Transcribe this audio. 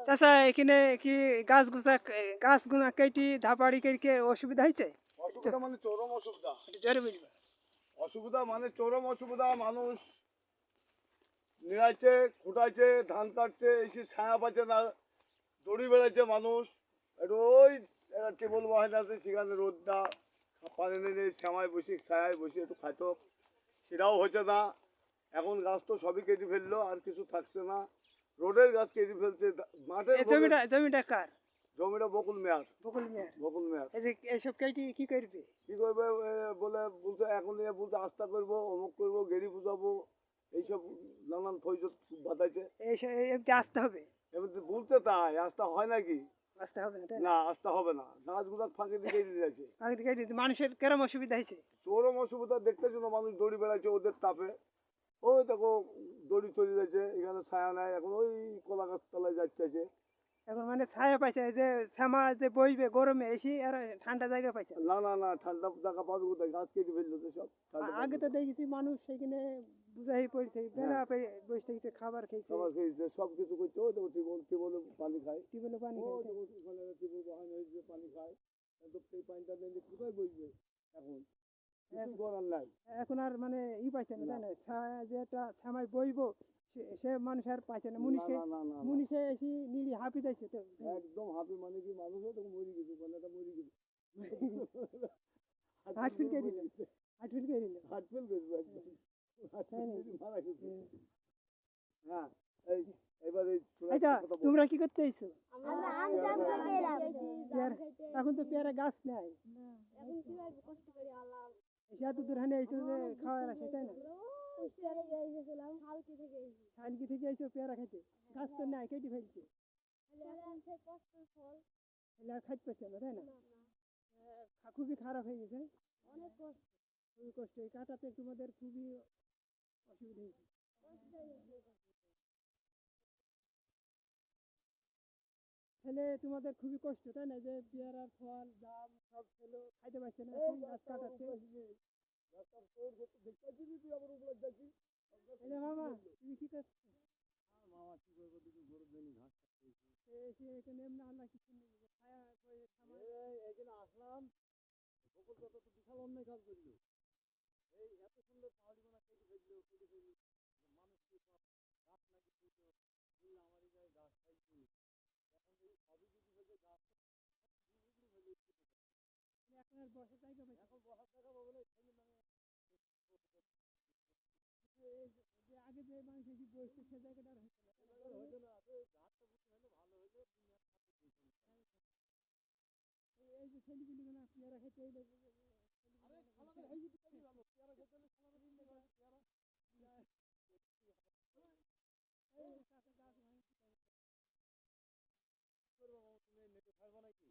চাচা এখানে কি গাছগুলা কেটে ধাপাড়ি কেটে অসুবিধা হয়েছে? অসুবিধা মানে চরম অসুবিধা। একটু জোরে বলবা। অসুবিধা মানে চরম অসুবিধা। মানুষ নিড়াইছে, খুঁটাইছে, ধান কাটছে, এসে ছায়া পাচ্ছে না, দড়ি বেড়াইছে মানুষ। একটু ওই টেবল বসানো আছে, সেখানে রোদটা পানি নিয়ে শ্যামায় বসে ছায়ায় বসে একটু খাইতো, সেটাও হচ্ছে না। এখন গাছ তো সবই কেটে ফেললো, আর কিছু থাকছে না। রোডের গাছ কেটে ফেলছে, মাঠের জমিটা কার? জমিটা বকুল মেয়ার। বকুল মিয়ার। বকুল মেয়ার এই যে এইসব কেটে কি করবে? কি করবে বলে বলছে, এখন বলতে আস্থা করবো, অমুক করবো, গেরি বুঝাবো, এইসব নানান ফৈজত বাতাইছে। এমনি আসতে হবে। এবার বলতে তাই আস্থা হয় নাকি? আসতে হবে না, তাই না, আস্থা হবে না। গাছগুলো ফাঁকে দিকে যাচ্ছে। আগে থেকে মানুষের কেরম অসুবিধা হয়েছে? চরম অসুবিধা। দেখতে জন্য মানুষ দড়ি বেড়াচ্ছে ওদের তাপে। ওই দেখো দড়ি চলে যাচ্ছে, এখানে ছায়া নাই, এখন ওই কলা গাছ তলায় যাচ্ছে। এখন মানে ছায়া পাইছে, যে শ্যামা যে বইবে গরমে এসে আর ঠান্ডা জায়গা পাইছে। না না না, ঠান্ডা জায়গা পাবে কোথায়? গাছ কেটে ফেললো তো সব। আগে তো দেখেছি মানুষ সেখানে বুঝাই পড়ছে, বেলা বসে থেকেছে, খাবার খেয়েছে, খাবার খেয়েছে, সব কিছু করছে। ওই দেখো টিউবওয়েলে পানি খায়, টিউবওয়েলে পানি ও খাইছে। দেখো ওখানে টিউবওয়েল বহানো হয়েছে, পানি খায়। কিন্তু সেই পানিটা দিয়ে কোথায় বসবে? এখন কিছু করার নাই। এখন আর মানে পাইছে না, তাই না? যে একটা শ্যামাই বইব সে মানুষ আর পাইছে না। না না না না, মুনিষে এসে নিড়ি হাঁপি যাইছে তো। একদম হাঁপি। মানে কি মানুষও তো মরে গেছে, কলাটা মরে গেছে। হাঁটফিল কে দিল, হাঁটফিল কে দিল। হার্টফেল করবে একদম, মারা গেছে। হ্যাঁ, এই এবার এই আচ্ছা, তোমরা কি করতে আইছো? আমরা আম জাম খেতে এলাম। এখন তো পেয়ারা গাছ নাই, এখন কি করব, কষ্ট করে আলাম। এসে এত দূর হানে আইছো যে খাওয়ার আসে, তাই না? কুষ্টিয়ারে গিয়েছিলাম, হালকি থেকে এসেছি। হালকি থেকে আইছো পেয়ারা খাইতে, গাছ তো নাই, কেটে ফেলছে। এখন সে কষ্টের ফল। এলে আর খাইতে পারছে না, তাই না? খুবই খারাপ হয়ে গেছে, অনেক কষ্ট। খুবই কষ্ট। এই কাটাতে তোমাদের খুবই অসুবিধা হয়েছে। ফেলে তোমাদের খুবই কষ্ট, তাই না? যে পেয়ারার ফল জাম সব ফেলো, খাইতে পারছে না, এখন গাছ কাটাচ্ছে। মামা তুমি কি করছো? মামা কি করবো, দুটো গরু দেনি ঘাস এসে এখানে এমনি আল্লাহ কিছু নেই, ছায়া এখানে আসলাম। বকুলটা তো বিশাল অন্যায় কাজ করলো। এই এত সুন্দর পাহাড়ি গোনা কেটে ফেললো, কেটে ফেললো, মানুষকে সব গাছ লাগিয়ে ফেললো, বললো আমার এই জায়গায় গাছ খাইছি। এখন এই সবই যদি ফেলছে, গাছ এখন আর বসার জায়গা পাইছে। এখন বসার জায়গা পাবো না, ছেলে মানে যে আগে যে মানুষ এসে বসছে সে জায়গাটা আর হচ্ছে না, হয়তো না। গাছটা বুঝতে হলে ভালো হইলো, এই যে ছেলেগুলি না পেয়ারা খেতে এলে আরে খালাদের হাই যদি কেন ভালো পেয়ারা খেতে হলে খালাদের ইন্ডিয়া পেয়ারা করবো। তুমি নেটে ছাড়বো নাকি?